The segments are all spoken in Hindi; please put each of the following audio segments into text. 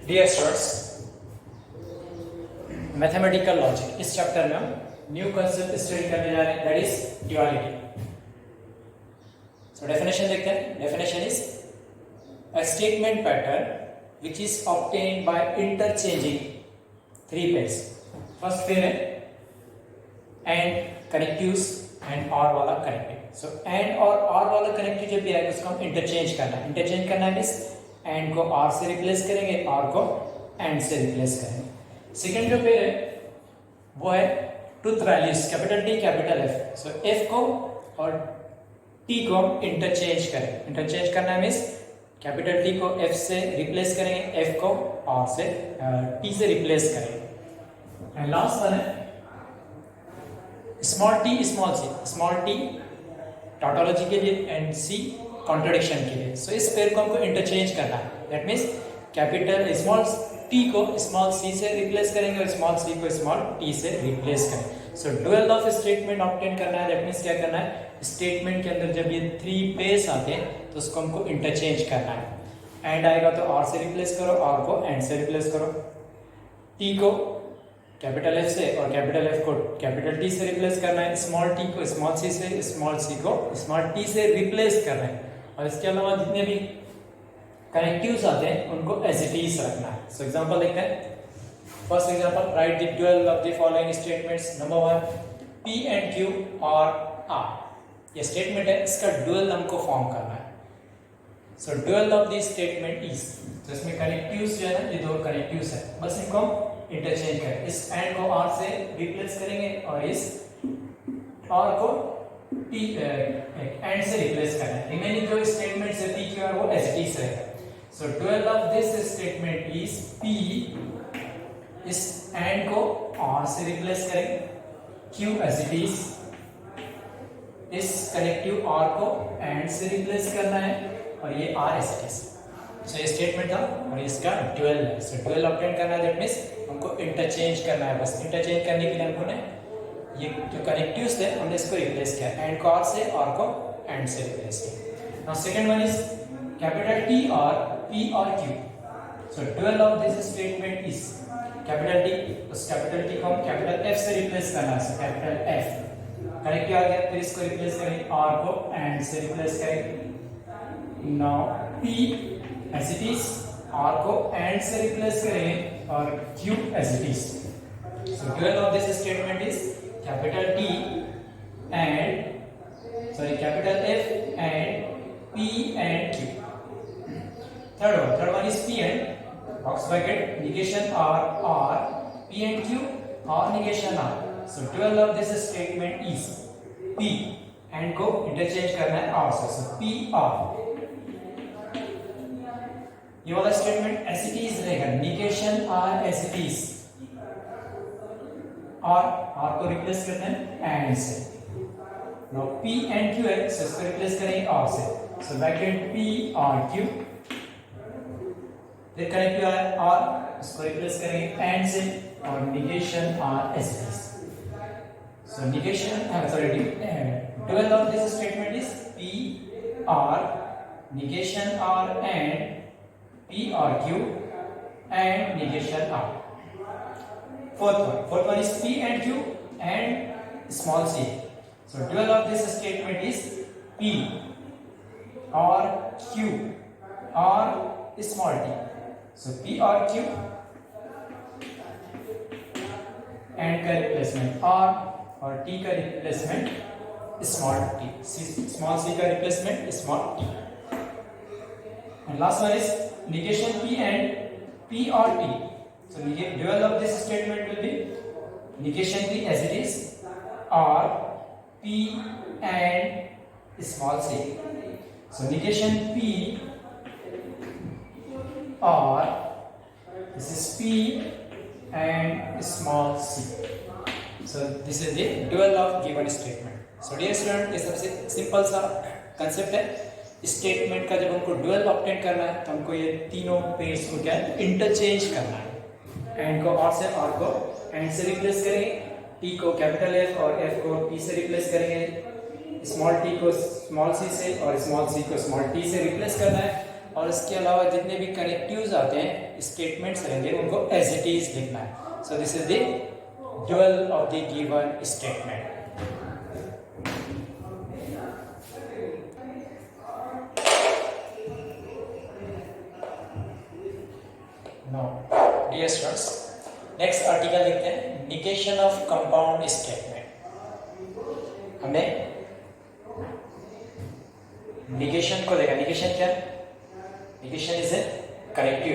डियर स्टूडेंट्स, मैथमेटिकल लॉजिक इस चैप्टर में हम न्यू कंसेप्ट स्टडी करने जा रहे हैं, that is duality. So definition देखते हैं। Definition is a statement pattern which is obtained by interchanging three pairs। First pair है एंड कनेक्टिव्स एंड और वाला कनेक्टिव। सो एंड और वाला कनेक्टिव जब भी आएगा उसको हम इंटरचेंज करना है। इंटरचेंज करना है मींस एंड को और से रिप्लेस करेंगे, और को एंड से रिप्लेस करेंगे। सेकंड जो पेयर है वो है टूथ values, capital T capital F. So F को और टी को हम इंटरचेंज करें। इंटरचेंज करना है मींस कैपिटल टी को एफ से रिप्लेस करेंगे, एफ को आर से टी से रिप्लेस करेंगे। एंड लास्ट वन है small T small C. Small T tautology के लिए एंड सी कॉन्ट्रडिक्शन के लिए। सो इस पेयर को हमको इंटरचेंज करना है। That means capital small T को स्मॉल सी से रिप्लेस करेंगे और स्मॉल सी को स्मॉल टी से रिप्लेस करेंगे। सो डुअल ऑफ स्टेटमेंट ऑब्टेन करना है। दैट मीन्स क्या करना है, स्टेटमेंट के अंदर जब ये थ्री पेयर्स आते हैं तो उसको हमको इंटरचेंज करना है। एंड आएगा तो आर से रिप्लेस करो, आर को एंड से रिप्लेस करो, टी को कैपिटल एफ से और कैपिटल एफ को कैपिटल टी से रिप्लेस करना है, स्मॉल टी को स्मॉल सी से, स्मॉल सी को स्मॉल टी से रिप्लेस करना है। और इसके अलावा जितने भी कनेक्टिव्स आते हैं उनको एज इट इज रखना है। सो एग्जांपल देखते हैं। First example, write the dual of the following statements. Number 1, P and Q or R. ये स्टेटमेंट है, इसका ड्यूअल हमको फॉर्म करना है। So dual of the statement is, तो इसमें कनेक्टिव्स जो है ना, ये दो कनेक्टिव्स है, बस इनको इंटरचेंज करें। इस एंड को आर से रिप्लेस करेंगे और इस आर को टी एंड से रिप्लेस करना है। रिमेनिंग जो स्टेटमेंट्स है पी क्यू आर वो एज इट इज रहेगा। So dual of this statement is P, इस एंड को आर से रिप्लेस करेंगे, क्यू एज इट इज, इस कनेक्टिव आर को एंड से रिप्लेस करना है और ये R as it is. So ये स्टेटमेंट था और इसका ड्यूअल है। सो ड्यूअल ऑब्टेन करना है, दैट मींस हमको इंटरचेंज करना है। बस इंटरचेंज करने के लिए हमको ने ये जो कनेक्टिव्स थे हमने इसको रिप्लेस किया, एंड को आर से, आर को एंड से रिप्लेस किया। Now second one is capital T और पी और Q. So dual of this statement is capital T, उस कैपिटल टी को हम कैपिटल एफ से रिप्लेस करना है। सो कैपिटल एफ कनेक्टिव आ गया, फिर इसको रिप्लेस करेंगे, आर को एंड से रिप्लेस करेंगे। Now P as it is, R को एंड से रिप्लेस करेंगे और Q as it is. So dual of this statement is capital T and capital F and P and Q. Third one is P and box bracket negation r, p and q or negation r। so dual of this statement is p and को इंटरचेंज करना है r से। so p r, ये वाला स्टेटमेंट एज इट इज रहेगा, negation r as it is, और r को रिप्लेस करना है and से। now p and q है, so इसको रिप्लेस करेंगे r से। so bracket p r q, फिर कनेक्टिव है और इसको रिप्लेस करेंगे एंड से और negation r as it is. So dual of this statement is p r, negation r and p r q and negation r। fourth one is p and q and small c। so dual of this statement is p or q or small t। so p or q and का रिप्लेसमेंट r और t का replacement small t, small c का replacement small t। and last one is negation p and p or t। so dual of this statement will be negation p as it is or p and small c। so negation p or this is p and small c। so this is the dual of given statement। so dear student, ये सबसे सिंपल सा कंसेप्ट है। स्टेटमेंट का जब हमको डुअल ऑब्टेन करना है तो हमको ये तीनों पेयर्स को क्या है, इंटरचेंज करना है। एंड को आर से, आर को एंड से रिप्लेस करेंगे, टी को कैपिटल एफ और एफ को टी से रिप्लेस करेंगे, स्मॉल टी को स्मॉल सी से और स्मॉल सी को स्मॉल टी से रिप्लेस करना है। और इसके अलावा जितने भी कनेक्टिव्स आते हैं, स्टेटमेंट्स रहेंगे, उनको एज इट इज लिखना है. So this is the dual of the given statement. Now dear students, next article लिखते हैं निगेशन ऑफ कंपाउंड स्टेटमेंट. हमने निगेशन को देखा. निगेशन क्या है? Negation is a connective.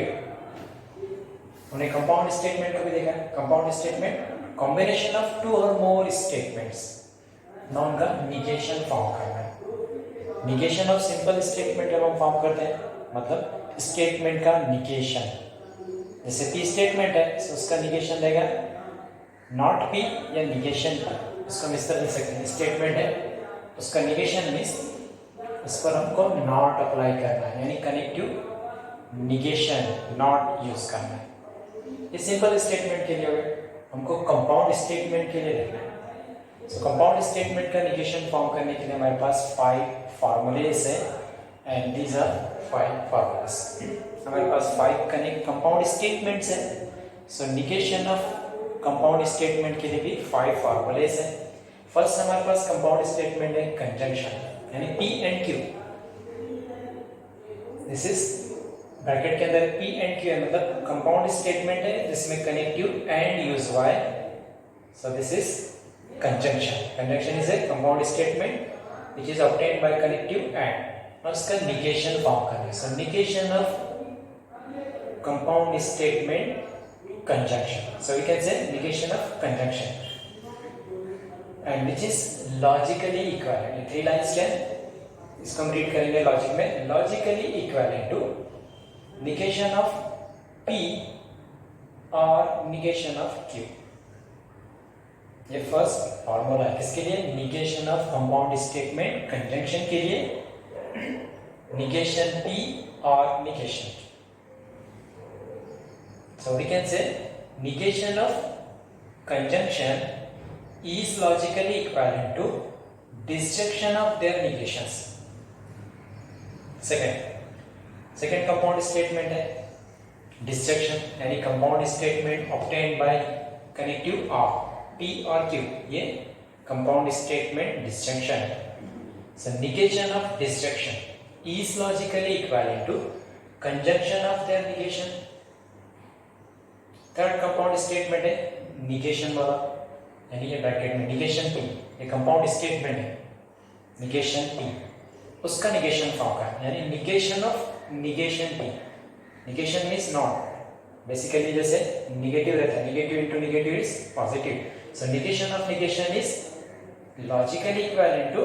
हमने कंपाउंड स्टेटमेंट को भी देखा. Compound statement combination of two और मोर स्टेटमेंट्स, नॉन का निगेशन फॉर्म करना है. निगेशन ऑफ सिंपल स्टेटमेंट जब हम फॉर्म करते हैं, मतलब स्टेटमेंट का निगेशन. जैसे पी स्टेटमेंट है, तो उसका निगेशन देगा नॉट पी या निगेशन पी. इसको हम इस तरह लिख सकते हैं. स्टेटमेंट है, उसका निगेशन मीन्स इस पर हमको नॉट अप्लाई करना है, यानी कनेक्टिव निगेशन नॉट यूज करना है. इस सिंपल स्टेटमेंट के लिए हमको कंपाउंड स्टेटमेंट के लिए लिखना है. सो कंपाउंड स्टेटमेंट का निगेशन फॉर्म करने के लिए हमारे पास 5 फॉर्मूलेज है, एंड दीज आर 5 फॉर्मूलाज. हमारे पास 5 कनेक्ट कंपाउंड स्टेटमेंट्स है. So negation of compound statement के लिए भी 5 फॉर्मूलेज है. फर्स्ट हमारे पास कंपाउंड स्टेटमेंट है कंजंक्शन, यानी P and Q. This is bracket के अंदर P एंड Q है, मतलब कंपाउंड स्टेटमेंट है जिसमें कनेक्टिव एंड यूज हुआ है. So this is conjunction. Conjunction is a compound statement which is obtained by connective and. और उसका निगेशन फॉर्म करना है. So negation of compound statement conjunction. So we can say negation of conjunction, and which is logically equivalent. ये 3 lines क्या है? इसको हम रीड करेंगे लॉजिक में. logically equivalent to negation of P और negation of Q. ये फर्स्ट फॉर्मूला है किसके लिए? negation of compound statement conjunction के लिए. negation P और negation Q. So we can say negation of conjunction is logically equivalent to disjunction of their negations. Second compound statement है disjunction, यानी compound statement obtained by connective of P or Q. ये compound statement disjunction है. So negation of disjunction is logically equivalent to conjunction of their negation. Third compound statement है निगेशन वाला, यानी ये ब्रैकेट में निगेशन P. ये कंपाउंड स्टेटमेंट है निगेशन P, उसका निगेशन फॉर्म का, यानी negation of negation P. Negation means not. Basically जैसे निगेटिव रहता है, negative into negative is positive. So negation of negation is logically equivalent to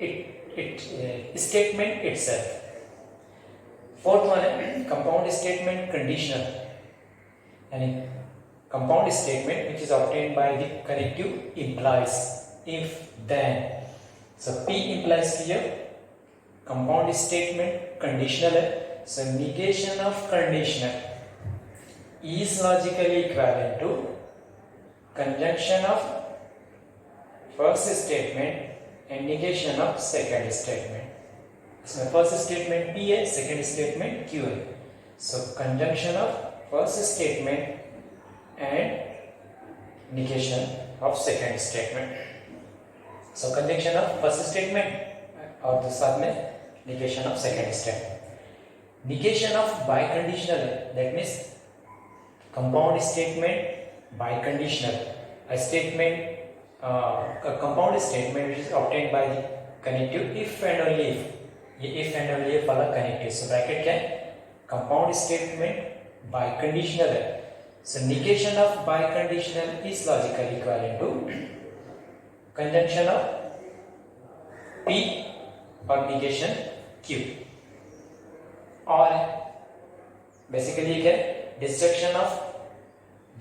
it statement itself. Fourth one है कंपाउंड स्टेटमेंट कंडीशनल, यानी compound statement which is obtained by the connective implies if then. So P implies here compound statement conditional है. So negation of conditional is logically equivalent to conjunction of first statement and negation of second statement. इसमें first statement P है, second statement Q है. So conjunction of first statement and negation of second statement. So conjunction of first statement और साथ में negation of second statement. Negation of biconditional, that means compound statement biconditional. A statement, a compound statement which is obtained by the connective if and only if. ये if and only if वाला connective. So bracket क्या है? Compound statement biconditional है. So negation of biconditional is logically equivalent to conjunction of P और negation Q. और बेसिकली क्या है? Disjunction of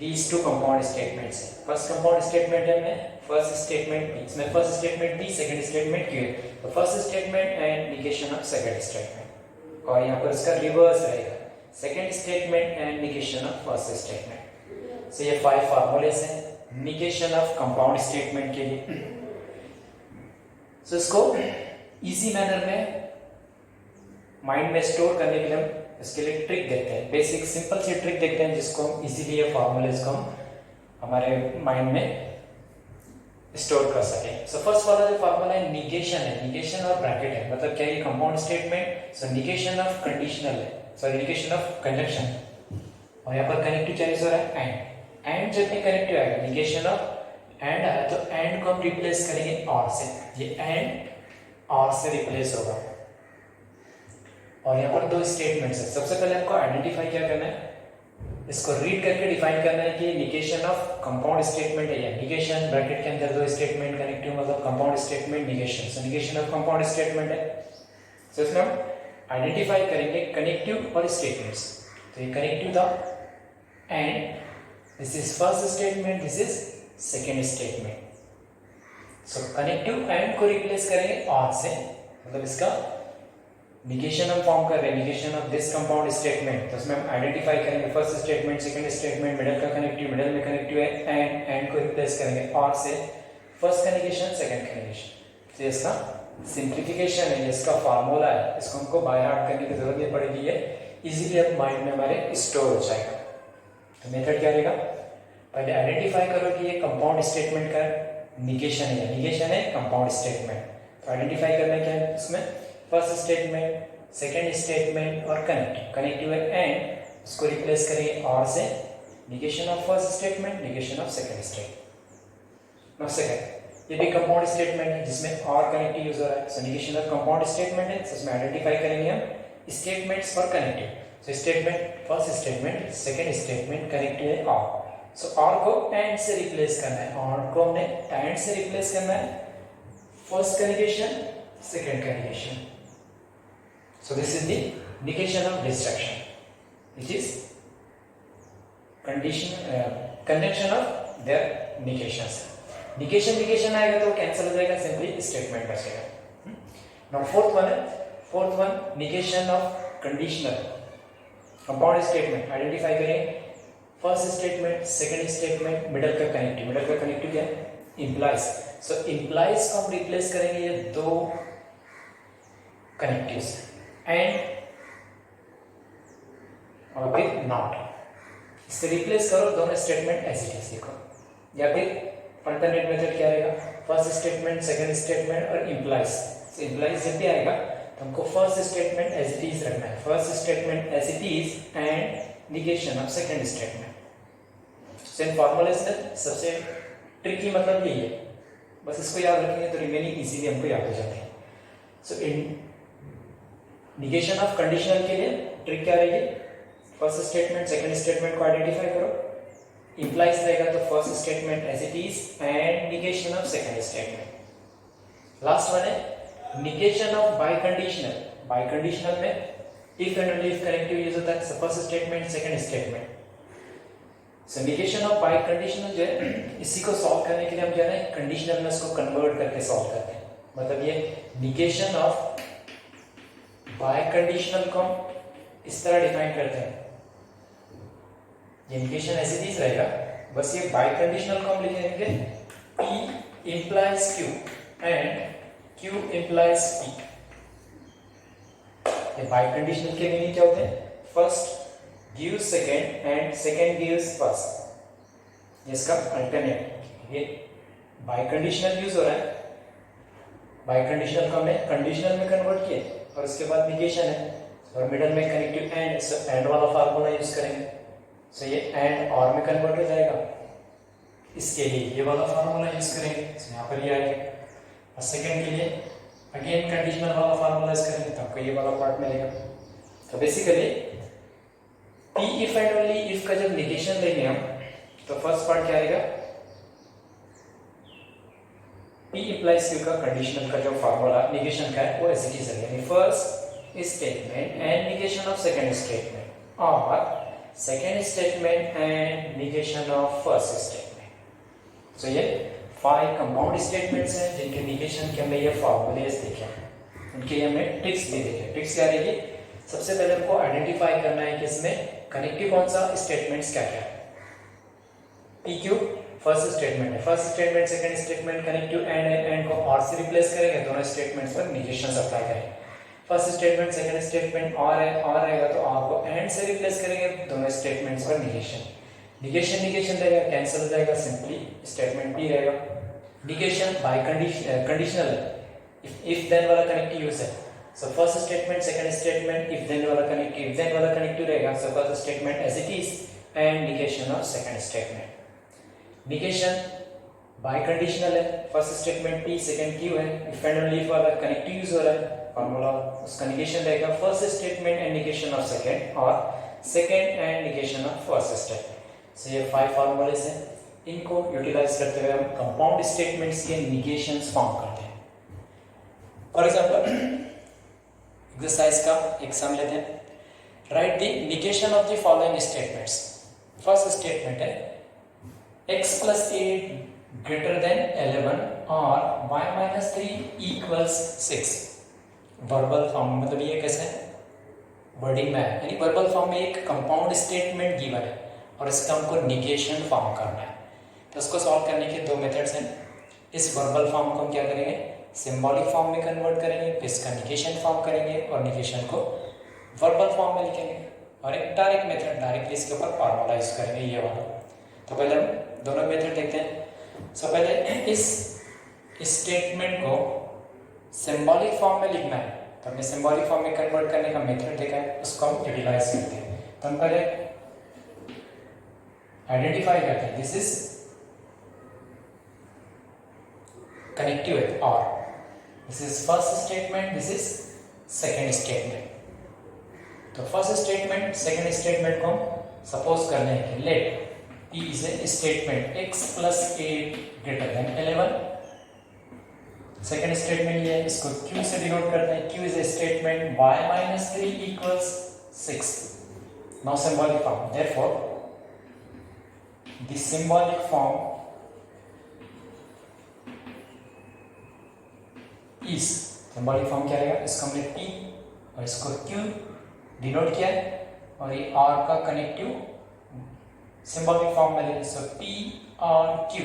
these two compound statements. First compound statement है में फर्स्ट स्टेटमेंट P, इसमें first statement P, second statement Q है. तो first statement and negation of second statement, और यहाँ पर इसका रिवर्स रहेगा, second statement and negation of first statement. So ये 5 फॉर्मूलेस हैं निगेशन ऑफ कंपाउंड स्टेटमेंट के लिए. सो इसको इजी मैनर में माइंड में स्टोर करने के लिए हम इसके लिए ट्रिक देखते हैं, बेसिक सिंपल सी ट्रिक देखते हैं जिसको हम इजीली ये फार्मूलेज को हम हमारे माइंड में स्टोर कर सके। सो फर्स्ट वाला जो फार्मूला है निगेशन है, निगेशन और ब्रैकेट है, मतलब क्या ये compound statement, so negation of conditional है, सॉरी निगेशन ऑफ कंजंक्शन, और यहाँ पर कनेक्टिव चेंज हो रहा है एंड जब भी कनेक्टिव आएगा निगेशन ऑफ एंड आया तो एंड को हम रिप्लेस करेंगे और से, ये एंड और से रिप्लेस होगा। और यहाँ पर दो स्टेटमेंट्स है, सबसे पहले हमको आइडेंटिफाई क्या करना है, इसको रीड करके डिफाइन करना है कि निगेशन ऑफ कंपाउंड स्टेटमेंट है या निगेशन, ब्रैकेट के अंदर दो स्टेटमेंट कनेक्टिव मतलब compound statement negation, so negation of compound statement है। सो इसमें हम आइडेंटिफाई करेंगे कनेक्टिव और स्टेटमेंट्स, तो ये कनेक्टिव था and this is first statement, this is second statement. So connective and को रिप्लेस करेंगे और से, मतलब इसका निगेशन हम फॉर्म कर रहे हैं, negation of this compound statement, तो उसमें हम आइडेंटिफाई करेंगे first statement, second statement, middle का कनेक्टिव, मिडिल में कनेक्टिव है एंड को रिप्लेस करेंगे और से, फर्स्ट का निगेशन सेकंड का निगेशन। तो इसका सिंप्लीफिकेशन है, इसका फार्मूला है, इसको हमको बाय हार्ट करने की जरूरत नहीं पड़ेगी, ये इजीली अब माइंड में हमारे स्टोर हो जाएगा। तो मेथड क्या रहेगा, पहले आइडेंटिफाई करो कि ये कंपाउंड स्टेटमेंट का निगेशन है, निगेशन है कंपाउंड स्टेटमेंट, तो आइडेंटिफाई करना क्या है इसमें, फर्स्ट स्टेटमेंट, सेकेंड स्टेटमेंट और कनेक्टिव, कनेक्टिव है एंड उसको रिप्लेस करेंगे और से, negation of first statement, negation of second statement. Now second, ये भी कंपाउंड स्टेटमेंट है जिसमें और कनेक्टिव यूज हो रहा है, so negation of compound statement है, उसमें आइडेंटिफाई करेंगे हम स्टेटमेंट्स और connective, so statement, first statement, second statement, connective है और, सो और को एंड से रिप्लेस करना है, और को हमने एंड से रिप्लेस करना है, फर्स्ट का निगेशन, सेकेंड का negation. So this is the negation of destruction, which is conjunction of their negations. negation आएगा तो कैंसिल हो जाएगा, सिंपली स्टेटमेंट बचेगा। Now fourth one negation of conditional compound statement, identify करें first statement, second statement, middle का कनेक्टिव क्या है, implies, सो implies को हम रिप्लेस करेंगे ये दो कनेक्टिव्स एंड और फिर नॉट, इससे रिप्लेस करो दोनों स्टेटमेंट एज इट इज लिखो, या फिर अल्टरनेट मेथड क्या रहेगा, फर्स्ट स्टेटमेंट, सेकंड स्टेटमेंट और इम्प्लाइज, तो इम्प्लाइज जब भी आएगा तो हमको first statement as it is रखना है, first statement as it is and negation of second statement. Same फॉर्मूले से सबसे ट्रिकी मतलब यही है, बस इसको याद रखेंगे तो रिमेनिंग इजीली हमको याद हो जाते हैं। So in negation of conditional के लिए ट्रिक क्या रहेगी, फर्स्ट स्टेटमेंट, सेकंड स्टेटमेंट को आइडेंटिफाई करो, इंप्लाइज रहेगा तो first statement as it is and negation of second statement. Last one है निगेशन ऑफ बाय कंडीशनल में if and only if connective use होता है, first statement, second statement. So negation of biconditional जो है, इसी को सॉल्व करने के लिए हम क्या है कंडीशनल में इसको कन्वर्ट करके सॉल्व करते हैं, मतलब ये निगेशन ऑफ बाय कंडीशनल को हम इस तरह डिफाइन करते हैं, ये निगेशन ऐसे ही रहेगा, बस ये बाय कंडीशनल को हम लिखेंगे P implies Q and Q implies P। ये बाय कंडीशनल के मीनिंग क्या होते हैं, first gives second and second gives first, इसका अल्टरनेट, ये बाय कंडीशनल यूज हो रहा है, बाय कंडीशनल को हमने कंडीशनल में कन्वर्ट किया और उसके बाद निगेशन है और मिडिल में कनेक्टिव एंड, सो एंड वाला फार्मूला यूज करेंगे, सो ये एंड और में कन्वर्ट हो जाएगा, इसके लिए ये वाला फार्मूला यूज करेंगे, सो यहाँ पर ये आएगा, और सेकंड के लिए अगेन कंडीशनल वाला फार्मूला यूज करेंगे तो आपको ये वाला पार्ट मिलेगा। तो basically P if and only if का जब निगेशन लेंगे हम तो फर्स्ट पार्ट क्या आएगा, P implies Q का कंडीशनल का जो फार्मूला निगेशन का है वो एज इट इज है, यानी first statement and negation of second statement और second statement and negation of first statement. So ये 5 कंपाउंड स्टेटमेंट्स हैं जिनके निगेशन के हमने ये फार्मूलेज देखे, उनके हमने ट्रिक्स भी देखे। ट्रिक्स क्या रहेगी, सबसे पहले हमको आइडेंटिफाई करना है कि इसमें कनेक्टिव कौन सा स्टेटमेंट्स क्या क्या है, PQ फर्स्ट स्टेटमेंट है, first statement, second statement, connective and को और से रिप्लेस करेंगे, दोनों स्टेटमेंट्स पर निगेशन अप्लाई करेंगे। First statement second statement or है, और रहेगा तो और को एंड से रिप्लेस करेंगे दोनों स्टेटमेंट्स पर निगेशन रहेगा, कैंसिल हो जाएगा, सिंपली स्टेटमेंट बी रहेगा। Negation by conditional if then वाला कनेक्टिव यूज है। So first statement second statement if then वाला कनेक्टिव रहेगा। So first statement as it is and negation of second statement. Negation by conditional है, first statement P second Q है, इफ एंड ओनली इफ वाला कनेक्टिव यूज हो रहा है, फार्मूला उसका निगेशन रहेगा first statement and negation of second और second and negation of first statement. So ये 5 फार्मूलेज हैं, इनको यूटिलाइज करते हुए हम कंपाउंड स्टेटमेंट्स के निगेशंस फॉर्म करते हैं। फॉर एग्जांपल एक्सरसाइज का एक सम लेते हैं। Right the negation of the following statements. First statement है x plus 8 greater than 11 और y minus 3 equals 6। Verbal form मतलब ये कैसे है, वर्डिंग में है, यानी वर्बल फॉर्म में एक कंपाउंड स्टेटमेंट गिवन है और इसका हमको निगेशन फॉर्म करना है। तो उसको सॉल्व करने के 2 मेथड्स हैं। इस वर्बल फॉर्म को हम क्या करेंगे, सिंबॉलिक फॉर्म में कन्वर्ट करेंगे, फिर इसका निगेशन फॉर्म करेंगे और निगेशन को वर्बल फॉर्म में लिखेंगे। और एक डायरेक्ट मेथड, डायरेक्टली इसके ऊपर फॉर्मूला यूज करेंगे, ये वाला। तो पहले हम दोनों मेथड देखते हैं। सो पहले इस स्टेटमेंट को सिंबॉलिक फॉर्म में लिखना है, तो हमने सिंबॉलिक फॉर्म में कन्वर्ट करने का मेथड देखा है, उसको हम यूटिलाइज करते हैं। तो हम पहले आइडेंटिफाई करते हैं, दिस इज कनेक्टिव विद और, this is first statement, this is second statement. तो फर्स्ट स्टेटमेंट सेकेंड स्टेटमेंट को सपोज कर लें कि late P is a statement x plus 8 greater than 11। Second statement ये है, इसको Q से डिनोट करते हैं। Q is a statement y minus 3 equals 6। Now symbolic form, therefore the symbolic form is, symbolic form क्या रहेगा, इसको हमने P और इसको Q डिनोट किया है और ये R का कनेक्टिव सिंबॉलिक फॉर्म में लेंगे। सो P और Q।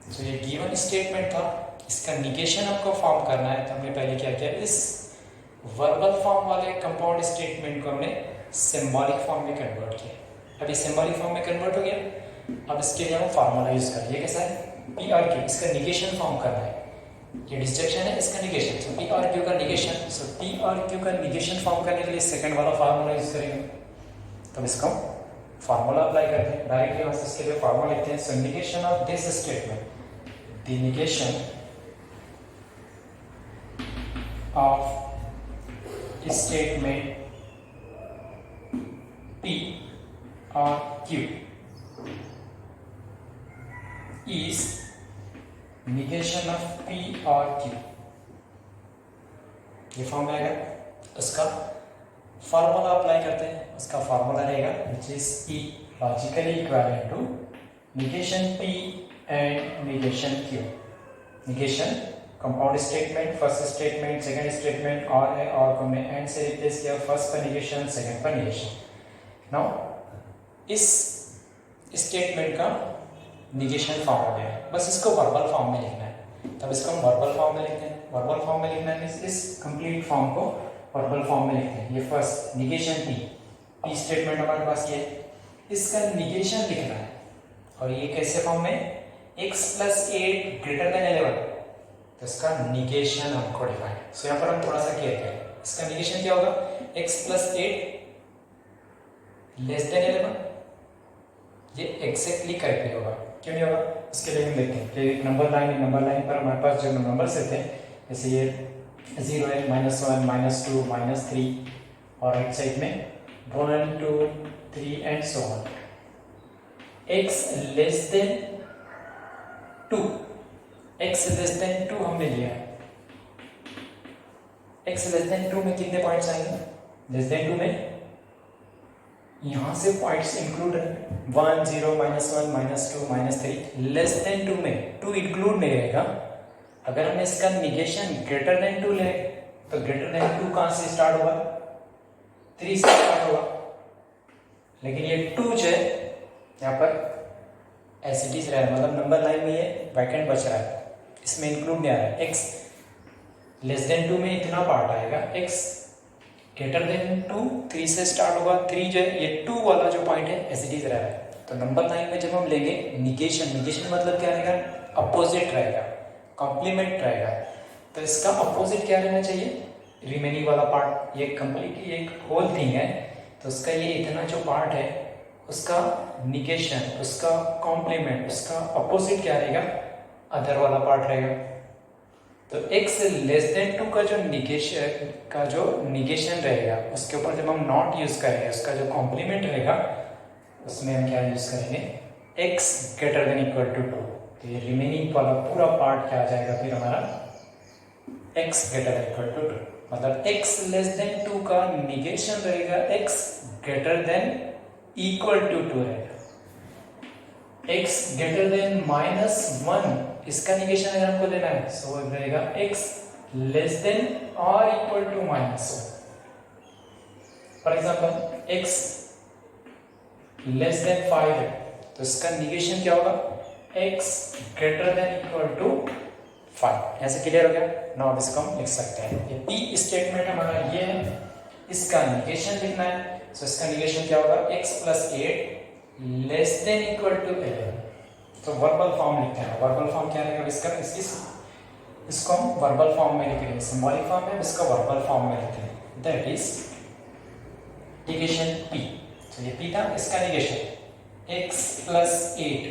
तो ये गिवन स्टेटमेंट था, इसका निगेशन आपको फॉर्म करना है। तो हमने पहले क्या किया, इस वर्बल फॉर्म वाले कंपाउंड स्टेटमेंट को हमने सिंबॉलिक फॉर्म में कन्वर्ट किया। अभी सिंबॉलिक फॉर्म में कन्वर्ट हो गया, अब इसके लिए हम फार्मूला यूज करें। ये कैसा है, P और Q, इसका निगेशन फॉर्म करना है। ये डिस्ट्रक्शन है, इसका negation. So P or Q का negation, so P or Q का निगेशन फॉर्म करने के लिए सेकंड वाला फार्मूला यूज करेंगे। तो इसको फार्मूला अप्लाई करते हैं, डायरेक्टली हम इसके लिए फार्मूला लिखते हैं। So negation of this statement, the negation of statement P or Q is negation of P or Q। ये फॉर्म आएगा, उसका फार्मूला अप्लाई करते हैं। उसका फार्मूला रहेगा which is P logically equivalent to negation P and negation Q। Negation compound statement, first statement second statement or है, और को हमने एंड से रिप्लेस किया, फर्स्ट पर निगेशन सेकंड पर निगेशन। नाउ इस स्टेटमेंट का निगेशन फॉर्म हो गया, बस इसको वर्बल फॉर्म में लिखना है। तब इसको हम वर्बल फॉर्म में लिखते हैं। वर्बल फॉर्म में लिखना है, इस कंप्लीट फॉर्म को वर्बल फॉर्म में लिखते हैं। ये फर्स्ट निगेशन P स्टेटमेंट हमारे पास ये, इसका निगेशन लिखना है। और ये कैसे फॉर्म में, x plus 8 greater than 11, तो इसका निगेशन हमको डिफाइन। सो यहाँ पर हम थोड़ा सा क्लियर करें, इसका निगेशन क्या होगा, x plus 8 less than 11। ये एग्जैक्टली करेक्टली होगा, क्यों नहीं होगा, इसके लिए हम देखते हैं कि एक नंबर लाइन पर हमारे पास जो नंबर्स रहते हैं, जैसे ये 0 है, -1 -2 -3 और राइट साइड में 1 2 3 and so on. x less then 2, x less then 2 हमने लिया है। x लेस देन 2 में कितने पॉइंट्स आएंगे, लेस देन 2 में यहां से पॉइंट्स इंक्लूड है, 1 0 -1 -2 -3। लेस देन 2 में 2 इंक्लूड नहीं रहेगा। अगर हमने इसका निगेशन ग्रेटर देन 2 ले, तो ग्रेटर देन 2 कहां से स्टार्ट होगा, 3 से स्टार्ट होगा। लेकिन ये 2 जो है यहाँ पर एसिटीज रहा है, मतलब नंबर लाइन में ये वैकेंट बच रहा है, इसमें इंक्लूड नहीं आ रहा है। x लेस देन 2 में इतना पार्ट आएगा, x ग्रेटर देन 2 3 से स्टार्ट होगा, 3 जो है ये 2 वाला जो पॉइंट है एज इट इज रहा है। तो नंबर 9 में जब हम लेंगे निगेशन, निगेशन मतलब क्या रहेगा, अपोजिट रहेगा, कॉम्प्लीमेंट रहेगा। तो इसका अपोजिट क्या रहना चाहिए, रिमेनिंग वाला पार्ट, ये कंप्लीट एक होल थिंग है, तो उसका ये इतना जो पार्ट है उसका निगेशन, उसका कॉम्प्लीमेंट, उसका अपोजिट क्या रहेगा, अदर वाला पार्ट रहेगा। तो x लेस देन 2 का जो निगेशन रहेगा उसके ऊपर जब हम नॉट यूज करेंगे, उसका जो कॉम्प्लीमेंट रहेगा उसमें हम क्या यूज करेंगे, x greater than equal to 2। तो ये रिमेनिंग वाला पूरा पार्ट क्या आ जाएगा फिर हमारा, x greater than equal to 2, मतलब x लेस देन 2 का निगेशन रहेगा x greater than equal to 2 रहेगा। x ग्रेटर देन -1 इसका निगेशन अगर हमको लेना है सो रहेगा x लेस देन और equal to -1। For example x less than 5 है तो इसका निगेशन क्या होगा, x greater than equal to 5। ऐसे क्लियर हो गया। नाउ इसको हम लिख सकते हैं, ये p स्टेटमेंट हमारा ये है, इसका निगेशन लिखना है। सो इसका निगेशन क्या होगा, x + 8 less than equal to 11। तो वर्बल फॉर्म लिखते हैं, वर्बल फॉर्म क्या रहेगा इसका, इसको हम वर्बल फॉर्म में लिखेंगे, सिंबॉलिक फॉर्म में, इसका वर्बल फॉर्म में लिखते हैं। That is negation p। तो ये p था, इसका negation x + 8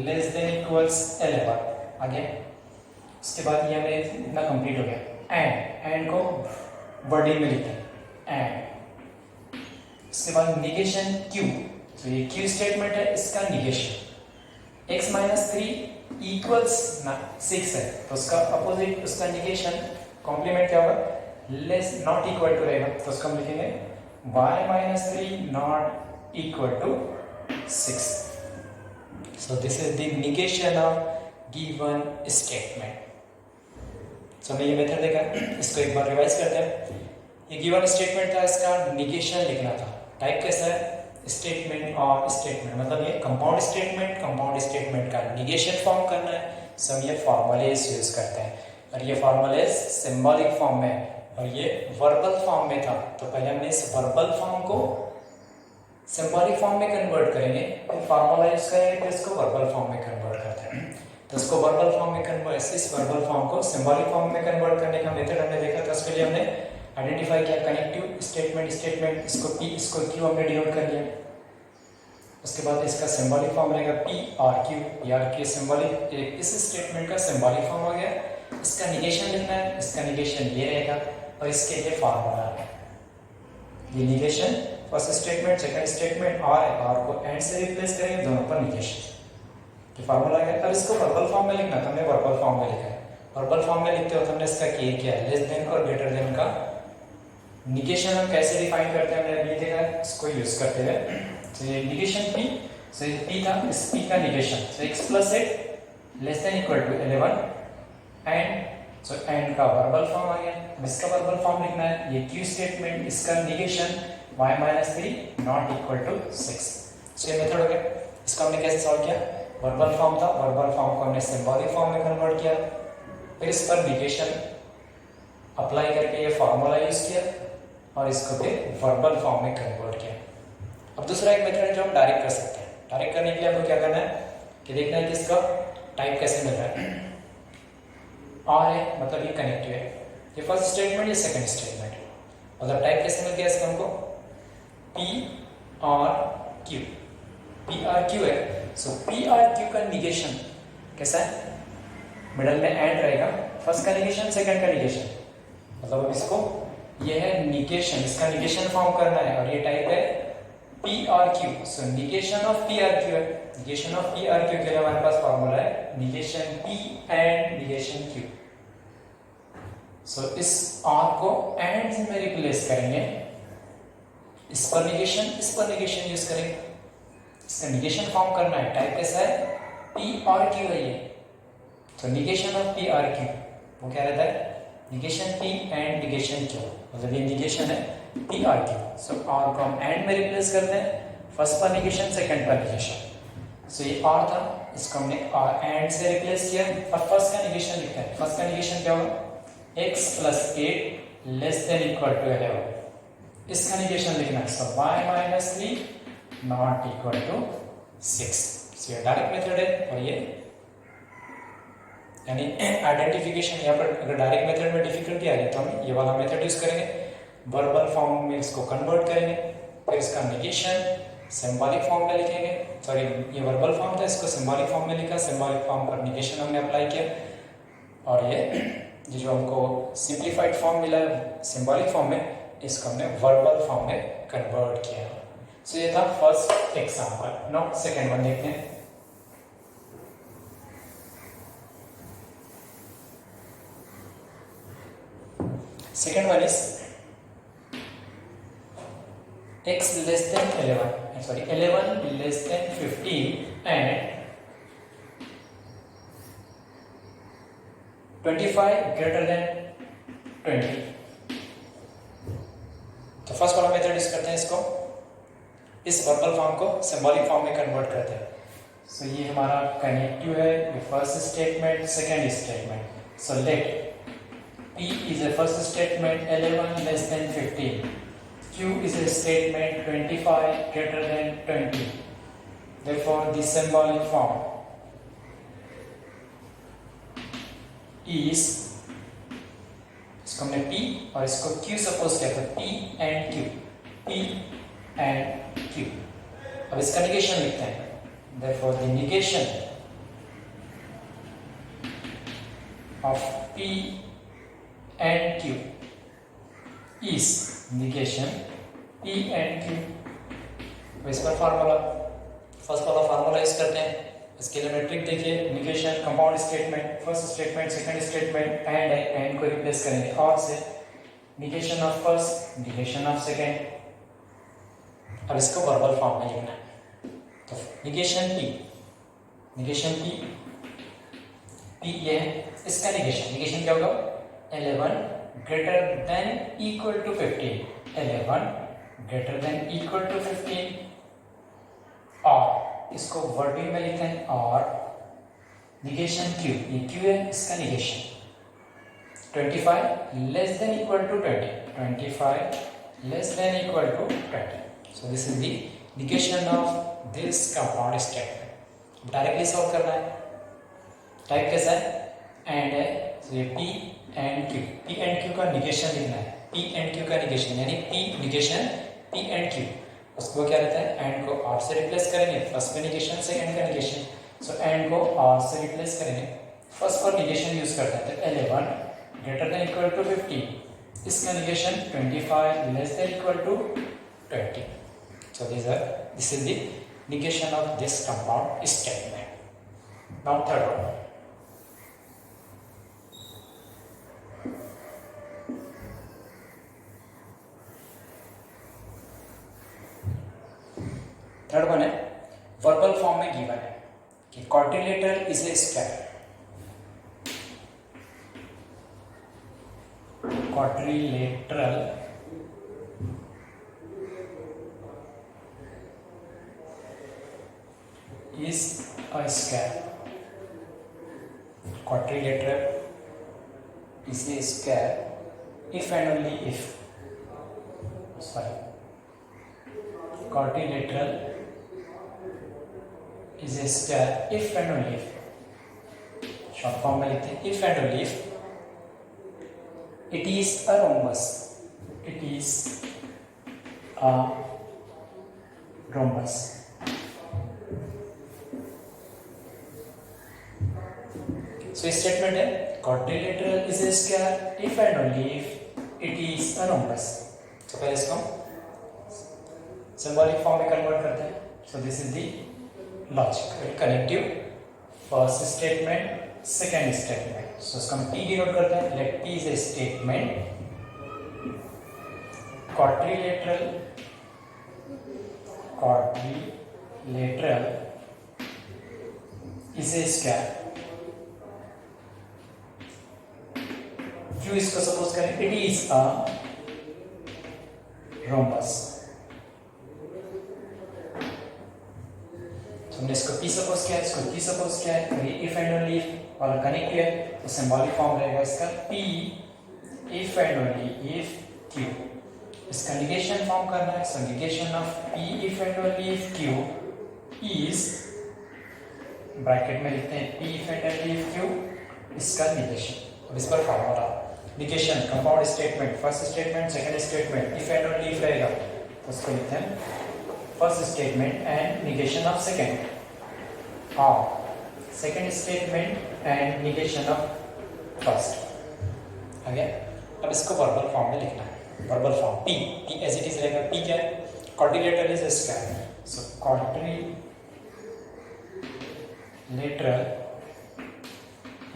less than equals 11 आगे। उसके बाद ये हमें इतना कंप्लीट हो गया। एंड को वर्डिंग में लिखते हैं एंड। उसके बाद निगेशन q, तो ये q स्टेटमेंट है, इसका निगेशन x - 3 इक्वल्स 6 है तो उसका अपोजिट, उसका निगेशन कॉम्प्लीमेंट क्या होगा, लेस नॉट इक्वल टू रहेगा। तो उसको हम लिखेंगे y - 3 not equal to 6। So this is the negation of given statement. So हमने ये मेथड देखा, इसको एक बार रिवाइज करते हैं। ये गिवन स्टेटमेंट था, इसका निगेशन लिखना था। टाइप कैसा है, स्टेटमेंट और स्टेटमेंट, मतलब ये कंपाउंड स्टेटमेंट, कंपाउंड स्टेटमेंट का निगेशन फॉर्म करना है। सो हम ये फॉर्मूलेज यूज करते हैं और ये फॉर्मूलेज सिंबॉलिक फॉर्म में और ये वर्बल फॉर्म में था। तो पहले हमने इस वर्बल फॉर्म को सिंबॉलिक फॉर्म में कन्वर्ट करेंगे, फिर फार्मूला यूज करेंगे, फिर इसको वर्बल फॉर्म में कन्वर्ट करते हैं। तो इसको वर्बल फॉर्म में कन्वर्ट, इस वर्बल फॉर्म को सिंबॉलिक फॉर्म में कन्वर्ट करने का मेथड हमने देखा था। उसके लिए हमने आइडेंटिफाई किया कनेक्टिव स्टेटमेंट, इसको p इसको q हमने डिनोट कर लिया। उसके बाद इसका सिंबॉलिक फॉर्म रहेगा p r q सिंबॉलिक, इस स्टेटमेंट का सिंबॉलिक फॉर्म हो गया। इसका निगेशन लिखना है, इसका निगेशन ये रहेगा और इसके लिए फार्मूला है। ये negation first statement, second statement r है, r को एंड से रिप्लेस करेंगे, दोनों पर निगेशन ये फार्मूला है। अब इसको वर्बल फॉर्म में लिखना था, हमने वर्बल फॉर्म में लिखा है। वर्बल फॉर्म में लिखते हो तो हमने इसका केयर किया है, लेस देन और ग्रेटर देन का निगेशन हम कैसे डिफाइन करते हैं हमने अभी देखा है, इसको यूज करते हुए। तो ये निगेशन p, सो ये p था, इस p का negation, so x + 8 less than equal to 11 and, so and का वर्बल फॉर्म आ गया। अब इसका वर्बल फॉर्म लिखना है, ये q स्टेटमेंट, इसका negation y - 3 not equal to 6। So ये मेथड हो गया। इसको हमने कैसे सॉल्व किया, वर्बल फॉर्म था, वर्बल फॉर्म को हमने सिंबॉलिक फॉर्म में कन्वर्ट किया, फिर इस पर निगेशन अप्लाई करके ये फार्मूला यूज किया और इसको फिर वर्बल फॉर्म में कन्वर्ट किया। अब दूसरा एक मेथड है जो हम डायरेक्ट कर सकते हैं। डायरेक्ट करने के लिए हमको क्या करना है कि देखना है कि इसका टाइप कैसे मिल रहा है। और है मतलब ये कनेक्टिव है, ये फर्स्ट स्टेटमेंट, ये सेकंड स्टेटमेंट, मतलब टाइप कैसे मिल गया इसका हमको, p r q है। सो p r q का निगेशन कैसा है, मिडल में एंड रहेगा, फर्स्ट का निगेशन, सेकंड का निगेशन, मतलब अब इसको ये है निगेशन, इसका निगेशन फॉर्म करना है और ये टाइप है p r q। So negation of p r q है, negation of p r q के लिए हमारे पास फॉर्मूला है negation p and negation q। सो इस r को एंड में रिप्लेस करेंगे, इस पर निगेशन यूज करेंगे, इसका निगेशन फॉर्म करना है। टाइप कैसा है, p r q है ये, तो negation of p r q वो क्या रहता है, negation p and negation q, मतलब ये निगेशन है p r q। सो r को हम एंड में रिप्लेस करते हैं, फर्स्ट पर निगेशन, सेकंड पर निगेशन। सो ये r था, इसको हमने r एंड से रिप्लेस किया और फर्स्ट का निगेशन लिखते हैं। फर्स्ट का निगेशन क्या होगा, x plus 8 less than equal to 11, इसका निगेशन लिखना है। So y minus 3 not equal to 6। So ये डायरेक्ट मेथड है और ये यानी आइडेंटिफिकेशन। यहाँ पर अगर डायरेक्ट मेथड में डिफिकल्टी आ रही है तो हम ये वाला मेथड यूज करेंगे, वर्बल फॉर्म में इसको कन्वर्ट करेंगे, फिर इसका निगेशन सिंबॉलिक फॉर्म में लिखेंगे। सॉरी, ये वर्बल फॉर्म था, इसको सिंबॉलिक फॉर्म में लिखा, सिंबॉलिक फॉर्म पर निगेशन हमने अप्लाई किया, और ये जो हमको सिंप्लीफाइड फॉर्म मिला है सिंबॉलिक फॉर्म में, इसको हमने वर्बल फॉर्म में कन्वर्ट किया। सो ये था first example. Now second one देखते हैं। Second one is x less than 11 less than 15 and 25 greater than 20। तो फर्स्ट वाला मेथड यूज करते हैं, इसको इस वर्बल फॉर्म को सिंबॉलिक फॉर्म में कन्वर्ट करते हैं। सो ये हमारा कनेक्टिव है, ये first statement, second statement. So let P is a first statement 11 less than 15. Q is a statement 25 greater than 20. Therefore, the symbolic form is, इसको हमने P और इसको Q सपोज किया था, P and Q, P and Q। अब इसका निगेशन लिखते हैं। Therefore, the negation of P and Q is negation P and Q। इसका फार्मूला, फर्स्ट वाला फार्मूला यूज करते हैं। इसके लिए ट्रिक देखिए, negation compound statement, first statement, second statement, and को रिप्लेस करेंगे और से negation of first, negation of second. अब इसको वर्बल फॉर्म में लिखना है। तो निगेशन P ये है, इसका निगेशन क्या होगा? 11 greater than equal to 15, 11 greater than equal to 15, और इसको वर्बिंग में लिखते हैं, और निगेशन Q, ये Q है, इसका negation 25 less than equal to 20, 25 less than equal to 20। so this is the negation of this compound statement। Directly solve करना है। टाइप कैसा है? एंड है, तो ये P and Q, P and Q का निगेशन लिखना है। P एंड Q का निगेशन यानी P negation P and Q, उसको क्या रहता है? एंड को और से रिप्लेस करेंगे, फर्स्ट में निगेशन, सेकंड का निगेशन। सो एंड को और से रिप्लेस करेंगे, फर्स्ट पर निगेशन यूज करते हैं। तो 11 ग्रेटर देन इक्वल टू 15, इसका negation 25 less than equal to 20। So this is the negation of this compound statement। now third one। Third one है, वर्बल फॉर्म में गिवन है कि quadrilateral is a square. Quadrilateral is a square। Quadrilateral is a square if and only if, quadrilateral is a square if and only if, short form में लिखते हैं if and only if it is a rhombus, it is a rhombus। So statement है quadrilateral is a square if and only if it is a rhombus। तो पहले इसको symbolic form में convert करते हैं। So this is the logic connective, first statement, second statement। So इसको हम P denote करते हैं। Let P is a statement, quadrilateral is a square। Q इसको सपोज करें it is a rhombus। तो हमने इसको P सपोज किया है, इसको P सपोज किया है, तो ये if and only if वाला कनेक्ट किया है, तो सिंबॉलिक फॉर्म रहेगा इसका P if and only if Q, इसका निगेशन फॉर्म करना है। So negation of P if and only if Q is, bracket में लिखते हैं P if and only if Q, इसका निगेशन। अब इस पर formula negation compound statement, first statement second statement, if and only if रहेगा तो उसको लिखते हैं first statement and negation of second, और second statement and negation of first. आगे अब इसको वर्बल फॉर्म में लिखना है। Verbal form P, P as it is रहेगा। पी क्या है? Quadrilateral is square, so quadrilateral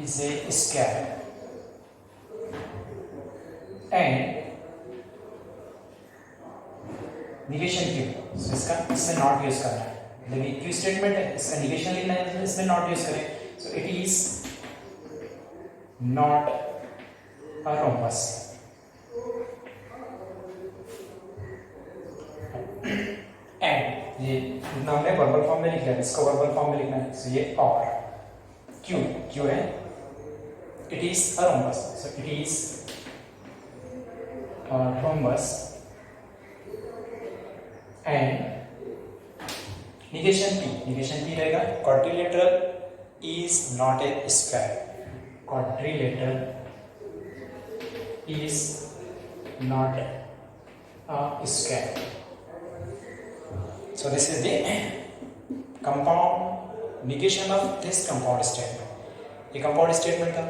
is a square and negation Q, so इसका इसमें नॉट यूज करना है। लेकिन क्यू स्टेटमेंट है, इसका निगेशन लिखना है तो इसमें नॉट यूज करें। सो it is not a rhombus and ये हमने वर्बल फॉर्म में लिख लिया, इसको वर्बल फॉर्म में लिखना है। सो ये और क्यू, क्यू है it is a rhombus, so it is a rhombus and negation P, negation P रहेगा quadrilateral is not a square, quadrilateral is not a square. So this is the compound negation of this compound statement. ये compound statement था,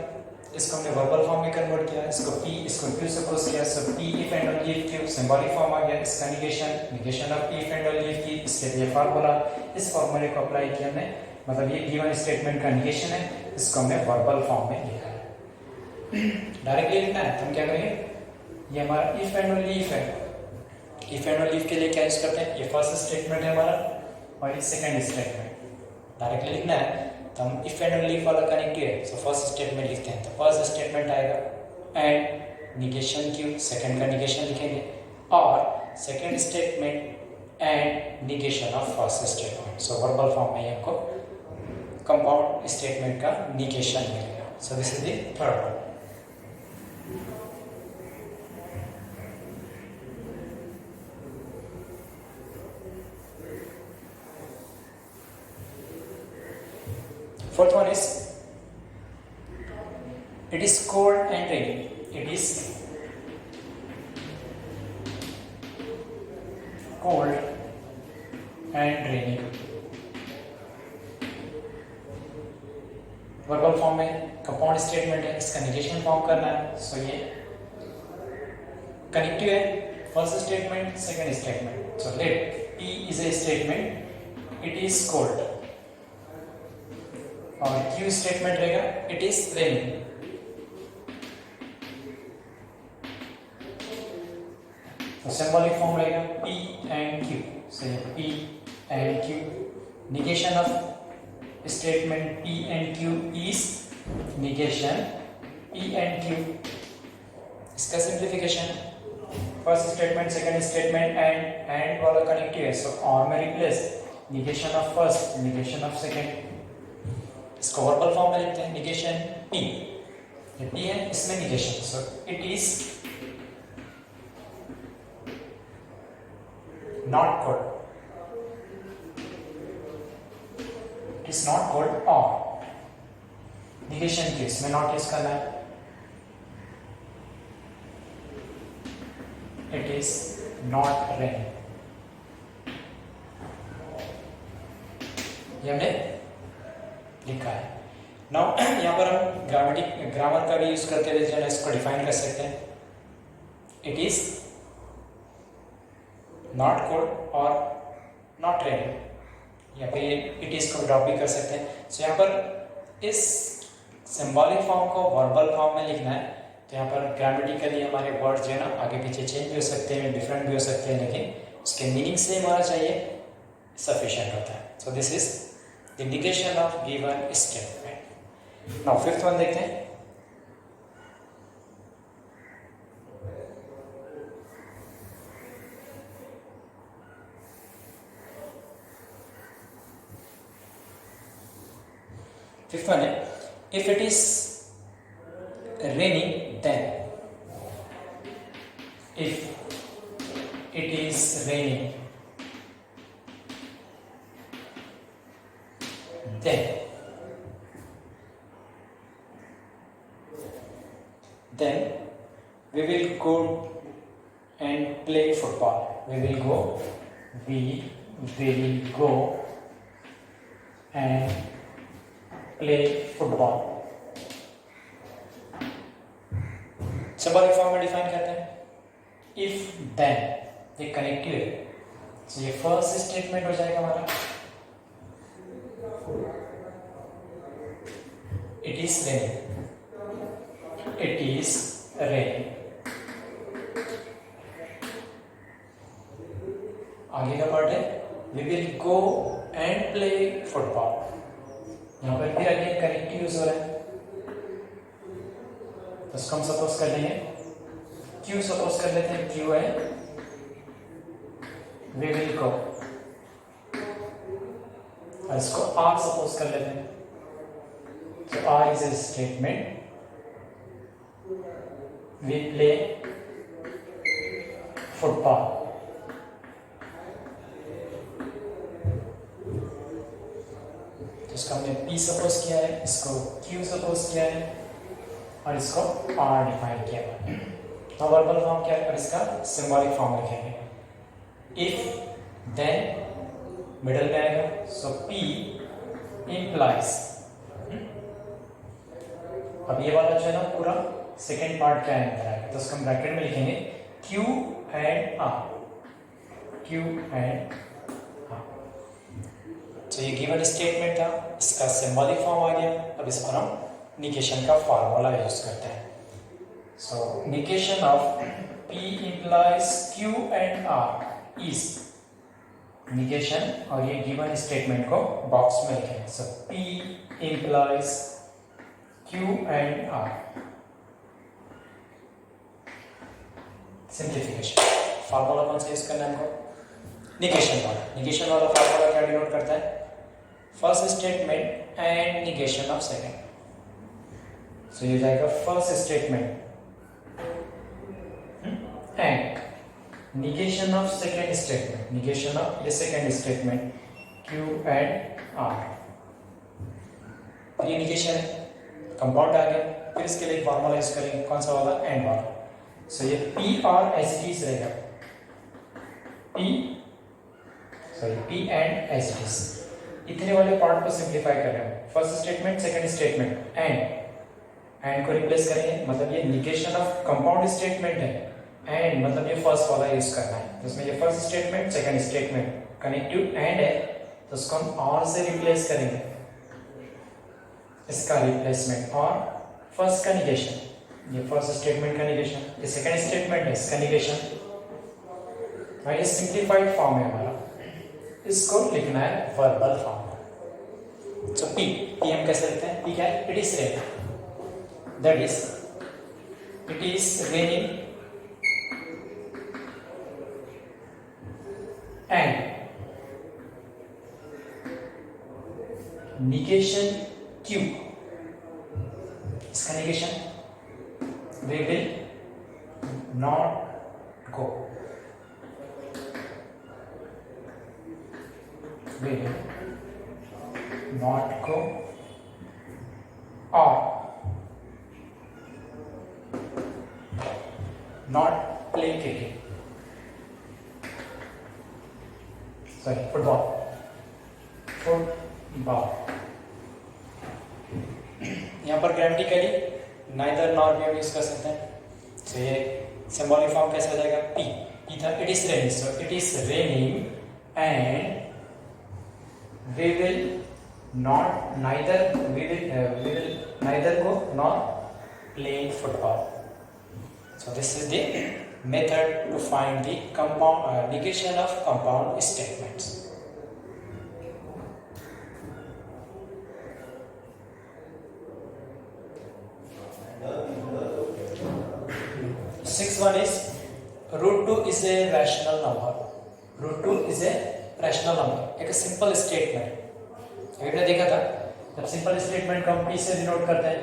इसको हमने verbal form में convert किया, इसको P, इसको Q से cross किया। So P if and only if Q symbolic form आ गया, इसका negation of P if and only if Q, इसके लिए फार्मूला, इस फार्मूले को अप्लाई किया हमने, मतलब ये गिवन स्टेटमेंट का निगेशन है, इसको हमने वर्बल फॉर्म में लिखा है। डायरेक्टली लिखना है तो हम क्या करेंगे, ये हमारा इफ एंड ओनली इफ है। इफ एंड ओनली इफ के लिए क्या यूज करते हैं, ये फर्स्ट स्टेटमेंट है हमारा और ये सेकंड स्टेटमेंट। डायरेक्टली लिखना है तो हम इफ एंड ओनली इफ वाला कनेक्टिव है, सो फर्स्ट स्टेटमेंट लिखते हैं तो फर्स्ट स्टेटमेंट आएगा एंड निगेशन क्यू, सेकंड का निगेशन लिखेंगे, और second statement and negation of first statement. So verbal form में हमको कंपाउंड स्टेटमेंट का निगेशन मिलेगा। सो this is the third one. Fourth one is it is cold and rainy. It is cold and rainy. Verbal form में कंपाउंड स्टेटमेंट है, इसका निगेशन फॉर्म करना है। सो ये कनेक्टिव है, first statement second statement. So let P is a statement, it is cold, और Q स्टेटमेंट रहेगा इट इज रेनिंग। तो सिंबॉलिक फॉर्म रहेगा P and Q, so P and Q। Negation of statement P and Q is negation P and Q। इसका simplification, first statement second statement and वाला कनेक्टिव है, सो और में replace negation of first negation of second. इसको वर्बल फॉर्म में लिखते हैं निगेशन P, ये P है, इसमें negation. So it is not cold, is not cold, और निगेशन केस में नॉट यूज करना है, इट इज नॉट रेन। ये हमने लिखा है। नाउ यहाँ पर हम ग्रामर का भी यूज करते हुए जो है इसको डिफाइन कर सकते हैं। इट इज नॉट कोल्ड और नॉट रेन, या फिर इट इज को ड्रॉप भी कर सकते हैं। सो यहाँ पर इस सिंबॉलिक फॉर्म को वर्बल फॉर्म में लिखना है, तो यहाँ पर ग्रामेटिकली हमारे वर्ड जो है ना आगे पीछे चेंज भी हो सकते हैं, डिफरेंट भी हो सकते हैं, लेकिन उसके मीनिंग सेम होना चाहिए, सफिशिएंट होता है। So this is the negation of given statement. Now fifth one देखते हैं। फिफ्थ वन है if it is raining then. it is raining. Then we will go and play football. We will go and play football. Symbolic form में डिफाइन करते हैं. इफ देन ये कनेक्टिव है, तो ये फर्स्ट स्टेटमेंट हो जाएगा हमारा. It is raining. It is raining. आगे का पार्ट है we will go and play football. यहाँ पर फिर अगेन कनेक्टिव यूज हो रहा है, तो इसको हम सपोज कर लेंगे क्यू. सपोज कर लेते हैं क्यू है वी विल गो, और इसको आर सपोज कर लेते हैं. तो R is a statement. We play football. इसको हमने P सपोज किया है, इसको Q सपोज किया है, और इसको R डिफाइन किया है. तो वर्बल फॉर्म क्या है, और इसका सिंबॉलिक फॉर्म लिखेंगे. इफ देन मिडल में आएगा, सो P implies. अब ये वाला जो है ना पूरा सेकेंड पार्ट क्या है अंदर आएगा, तो उसको हम ब्रैकेट में लिखेंगे Q and R. Q and R. तो ये गिवन स्टेटमेंट था, इसका सिंबॉलिक फॉर्म आ गया. अब इस पर हम निगेशन का फार्मूला यूज करते हैं. So negation of P implies Q and R is negation, और ये गिवन स्टेटमेंट को बॉक्स में लिखेंगे. So P implies Q and R. Simplification formula कौन सा यूज करना है हमको, निगेशन वाला. निगेशन वाला फार्मूला क्या डिनोट करता है, first statement and negation of second. So ये जाएगा first statement and negation of second statement. Negation of ये second statement Q and R. ये निगेशन है, कंपाउंड आ गया. फिर इसके लिए फार्मूला यूज करेंगे, कौन सा वाला, एंड वाला. सो ये P R as it is रहेगा. P and as it is. इतने वाले पार्ट को सिंप्लीफाई कर रहे हैं. First statement, second statement, and को रिप्लेस करेंगे. मतलब ये निगेशन ऑफ कंपाउंड स्टेटमेंट है, एंड मतलब ये फर्स्ट वाला यूज करना है. तो इसमें ये first statement, second statement, connective and है, तो उसको हम और से रिप्लेस करेंगे. इसका रिप्लेसमेंट और फर्स्ट का निगेशन. ये फर्स्ट स्टेटमेंट का निगेशन, ये सेकंड स्टेटमेंट है, इसका निगेशन. ये सिंप्लीफाइड फॉर्म है हमारा. इसको लिखना है वर्बल फॉर्म. सो P हम कैसे लिखते हैं, P क्या है, it is raining. That is it is raining and negation Q. इसका negation we will not go. We will not go or not play cricket. Sorry, football. यहाँ पर ग्रामेटिकली नाइदर नॉर भी हम यूज कर सकते हैं. तो ये सिंबॉलिक फॉर्म कैसे हो जाएगा, P था it is raining. So it is raining and we will neither go nor play football. So this is the method to find the compound negation of compound statements. Sixth one is √2 is a rational number. √2 is a rational number. एक सिंपल स्टेटमेंट हमने देखा था, जब सिंपल स्टेटमेंट को हम P से डिनोट करते हैं,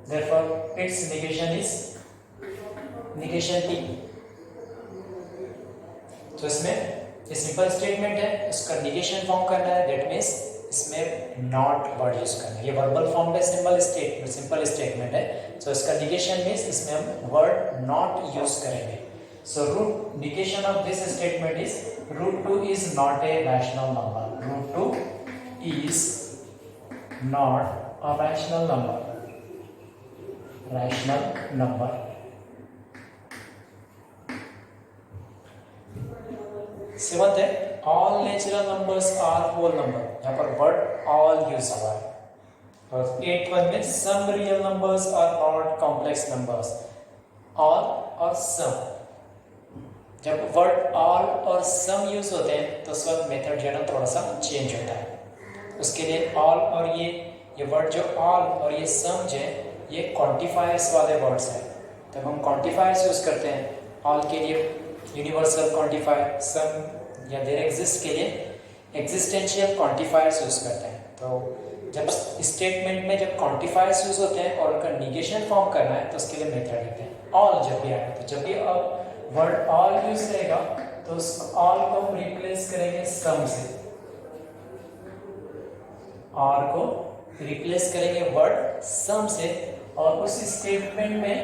therefore it's negation is negation P. तो इसमें ये सिंपल स्टेटमेंट है, इसका निगेशन फॉर्म करना है, दैट मीन्स इसमें नॉट वर्ड यूज करना है। ये वर्बल फॉर्म पे सिंपल स्टेटमेंट है, सो इसका निगेशन मीन्स इसमें हम वर्ड नॉट यूज करेंगे। So root negation of this statement is √2 is not a rational number. √2 is not a rational number. Seventh है all natural numbers are whole number, यहाँ पर वर्ड ऑल यूज हुआ है। और एट्थ वन में some real numbers are not complex numbers. All और सम, जब वर्ड ऑल और सम यूज होते हैं तो उस वक्त मेथड जो है ना थोड़ा सा चेंज होता है। उसके लिए ऑल और ये वर्ड जो ऑल और ये सम जो है ये क्वांटिफायर्स वाले वर्ड्स हैं। तब हम क्वांटिफायर्स यूज करते हैं ऑल के लिए यूनिवर्सल क्वांटिफायर, सम या देयर एग्जिस्ट के लिए एग्जिस्टेंशियल क्वांटिफायर्स यूज करते हैं। तो जब स्टेटमेंट में जब क्वांटिफायर्स यूज होते हैं और उनका निगेशन फॉर्म करना है तो उसके लिए मेथड लेते हैं ऑल। जब भी आए तो जब भी अब वर्ड ऑल यूज रहेगा तो उस ऑल को हम रिप्लेस करेंगे सम से, ऑल को रिप्लेस करेंगे वर्ड सम से, और उस स्टेटमेंट में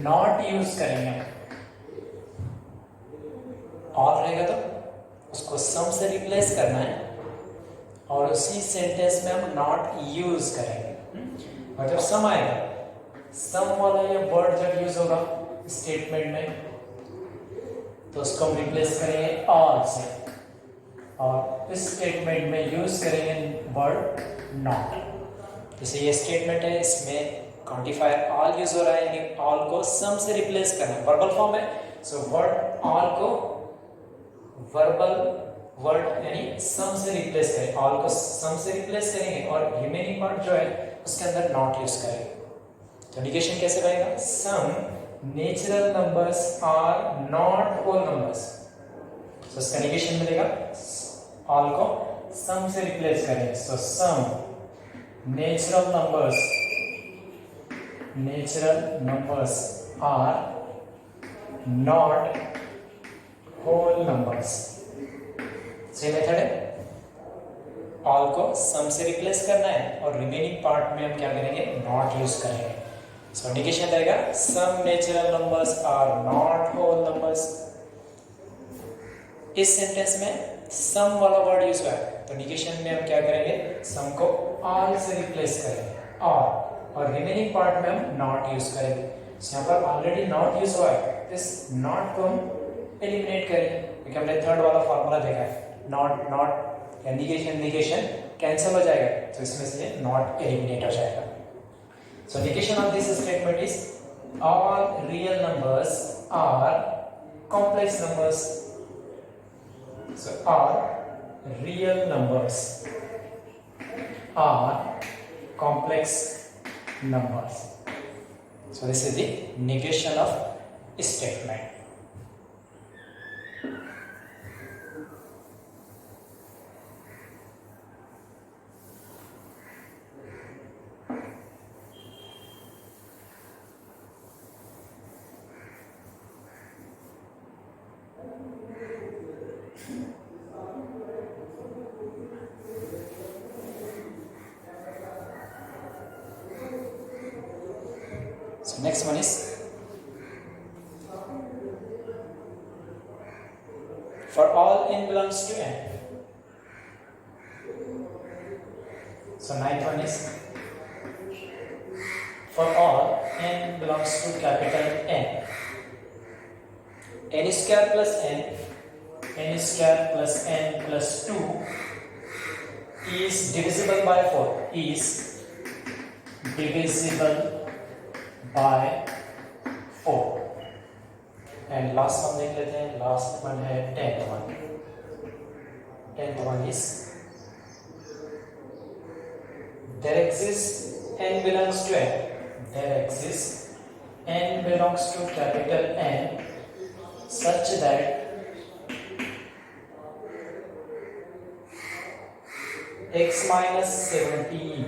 नॉट यूज करेंगे। ऑल रहेगा तो उसको सम से रिप्लेस करना है और उसी सेंटेंस में हम नॉट यूज करेंगे। और जब सम आएगा, सम वाला ये वर्ड जब यूज होगा स्टेटमेंट में तो उसको हम रिप्लेस करेंगे ऑल से, और इस स्टेटमेंट में यूज करेंगे वर्ड नॉट। जैसे ये स्टेटमेंट है, इसमें क्वांटिफायर ऑल यूज हो रहा है, यानी ऑल को सम से रिप्लेस करना है, वर्बल फॉर्म है। सो वर्ड ऑल को वर्बल वर्ड यानी सम से रिप्लेस करें, ऑल को सम से रिप्लेस करेंगे और रिमेनिंग पार्ट जो है उसके अंदर नॉट यूज करेंगे। तो निगेशन कैसे बनेगा? Some natural numbers are not whole numbers. तो इसका निगेशन मिलेगा, ऑल को सम से रिप्लेस करेंगे। So some natural numbers are not whole numbers. Same method है, ऑल को सम से रिप्लेस करना है और रिमेनिंग पार्ट में हम क्या करेंगे? नॉट यूज करेंगे। सो इंडिकेशन रहेगा some natural numbers are not whole numbers. इस सेंटेंस में सम वाला वर्ड यूज हुआ है तो इंडिकेशन में हम क्या करेंगे? सम को ऑल से रिप्लेस करेंगे और रिमेनिंग पार्ट में हम नॉट यूज करेंगे। यहाँ पर ऑलरेडी नॉट यूज हुआ है, इस नॉट को हम एलिमिनेट करेंगे क्योंकि हमने थर्ड वाला फॉर्मूला देखा है, नॉट या निगेशन कैंसिल हो जाएगा तो इसमें से नॉट एलिमिनेट हो जाएगा। So negation of this statement is all real numbers are complex numbers. So all real numbers are complex numbers. So this is the negation of statement. So next one is for all n belongs to n. So ninth one is for all n belongs to capital N. N square plus n plus n plus 2 is divisible by 4. Is divisible by 4. And last one देख लेते हैं, last one है 10th one. 10th one is there exists n belongs to n. There exists n belongs to capital N such that x minus 17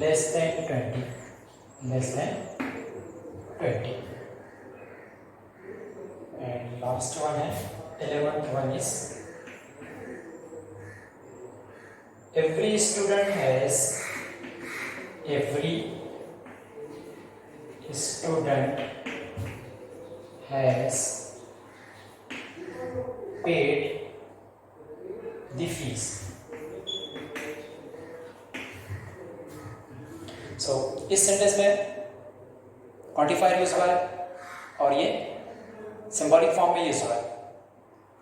less than 20. Last one है 11th one is every student has paid the fees. So इस सेंटेंस में क्वांटिफायर यूज हुआ है और ये सिंबॉलिक फॉर्म में यूज हुआ है।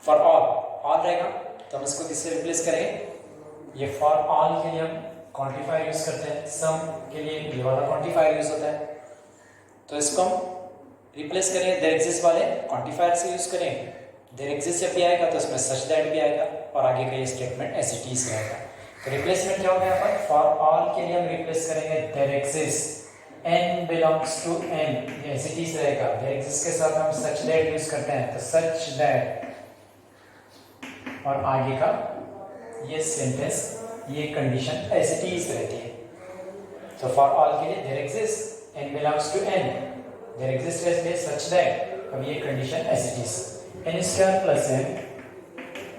फॉर ऑल रहेगा तो हम इसको किससे रिप्लेस करेंगे? ये फॉर ऑल के लिए हम क्वांटिफायर यूज करते हैं, सम के लिए ये वाला क्वांटिफायर यूज होता है। तो इसको हम रिप्लेस करेंगे देयर एग्जिस्ट वाले क्वांटिफायर से यूज करेंगे। देयर एग्जिस्ट जब भी आएगा तो उसमें सच दैट भी आएगा और आगे का ये स्टेटमेंट एज इट इज रहेगा। तो रिप्लेसमेंट क्या होगा यहाँ पर? फॉर ऑल के लिए हम रिप्लेस करेंगे there exist n belongs to n, ये एज इट इज रहेगा। देयर एग्जिस्ट के साथ हम सच दैट यूज करते हैं तो सच दैट और आगे का ये सेंटेंस ये कंडीशन एज इट इज रहती है। तो फॉर ऑल के लिए there exist n belongs to n, there exist है सच दैट, अब ये condition as it is n square plus n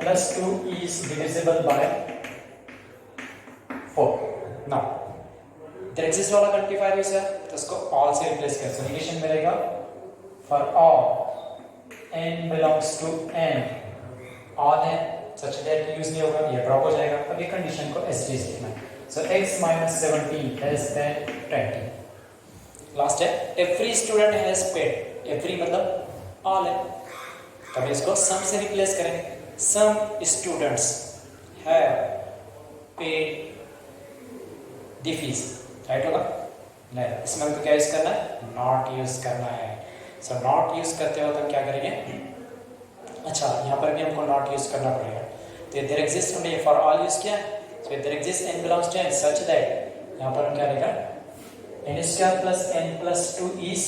plus 2 is divisible by 4। Now there exist वाला क्वांटिफायर यूज है तो इसको ऑल से रिप्लेस कर, सो नेगेशन में रहेगा for all n belongs to n, all है सच दैट यूज नहीं होगा, ये ड्रॉप हो जाएगा। अब ये कंडीशन को एज इट इज लिखना है। So x - 17 less than 20। Last है every student has paid, every मतलब ऑल है, तब इसको सम से रिप्लेस करेंगे। Some students have paid the fees, right होगा? नहीं, इसमें हमको क्या यूज करना है? नॉट यूज करना है। सो नॉट यूज करते हो तो क्या करेंगे? अच्छा, यहाँ पर भी हमको नॉट यूज करना पड़ेगा। तो देयर एग्जिस्ट हमने ये फॉर ऑल यूज किया, so there exist n belongs to n such that, यहाँ पर हम क्या रहेगा n square plus n plus 2 is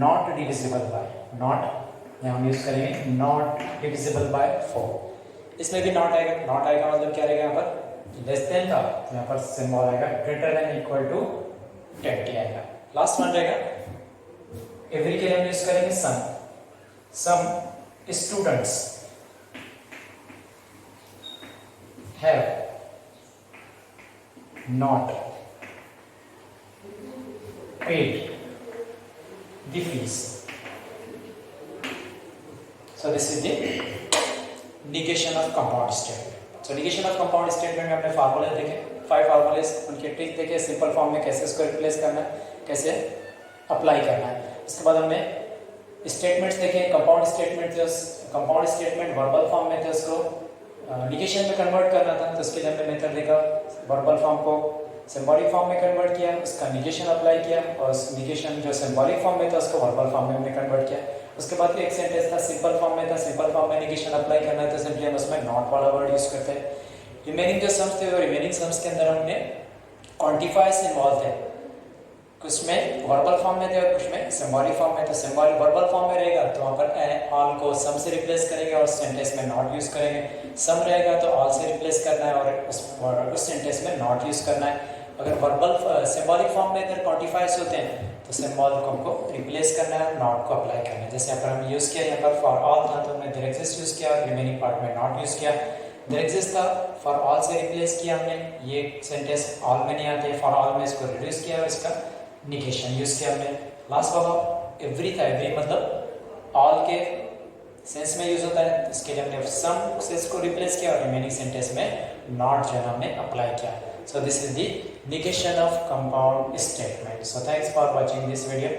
not divisible by, not यहाँ हम यूज करेंगे नॉट डिविजिबल बाय 4। इसमें भी नॉट आएगा, नॉट आएगा मतलब क्या रहेगा यहाँ पर? लेस देन था तो यहाँ पर सिंबल आएगा ग्रेटर देन इक्वल टू 20 आएगा। लास्ट वन रहेगा एवरी के लिए हम यूज करेंगे some students have not paid the fees. So this is the negation of compound statement. So negation of compound statement में हमने फार्मूले देखे, 5 फार्मूलेस, उनके ट्रिक देखे, सिंपल फॉर्म में कैसे इसको रिप्लेस करना है, कैसे अप्लाई करना है। इसके बाद हमने स्टेटमेंट्स देखे, कंपाउंड स्टेटमेंट थे, कंपाउंड स्टेटमेंट वर्बल फॉर्म में थे, उसको निगेशन में कन्वर्ट करना था, तो उसके लिए हमने मेथड देखा, वर्बल फॉर्म को सिंबॉलिक फॉर्म में कन्वर्ट किया, उसका निगेशन अप्लाई किया और निगेशन जो सिंबॉलिक फॉर्म में था उसको वर्बल फॉर्म में हमने कन्वर्ट किया। उसके बाद एक सेंटेंस था सिंपल फॉर्म में था, सिंपल फॉर्म में निगेशन अप्लाई करना है तो सिंपली हम उसमें नॉट वाला वर्ड यूज करते हैं। रिमेनिंग जो सम्स थे वो रिमेनिंग सम्स के अंदर हमने क्वांटिफायर्स इन्वॉल्व थे, कुछ में वर्बल फॉर्म में थे और कुछ में सिंबॉलिक फॉर्म में। तो सिंबॉलिक वर्बल फॉर्म में रहेगा तो वहाँ पर ऑल को सम से रिप्लेस करेंगे और सेंटेंस में नॉट यूज करेंगे। सम रहेगा तो ऑल से रिप्लेस करना है और उस सेंटेंस में नॉट यूज करना है। अगर वर्बल सिंबॉलिक फॉर्म में अगर क्वांटिफायर्स होते हैं तो सिंबल को हमको रिप्लेस करना है, नॉट को अप्लाई करना है। जैसे यहाँ पर हम यूज़ किया, यहाँ पर फॉर ऑल था तो हमने देयर एग्जिस्ट यूज़ किया और रिमेनिंग पार्ट में नॉट यूज़ किया। देयर एग्जिस्ट था, फॉर ऑल से रिप्लेस किया हमने, ये सेंटेंस ऑल में नहीं आते, फॉर ऑल में इसको रिड्यूस किया और इसका निगेशन यूज़ किया हमने। लास्ट वाला एवरी था, एवरी मतलब ऑल के सेंस में यूज़ होता है, इसके लिए हमने सम से इसको रिप्लेस किया और रिमेनिंग सेंटेंस में नॉट जो है हमने अप्लाई किया। So this is the negation of compound statement. So thanks for watching this video.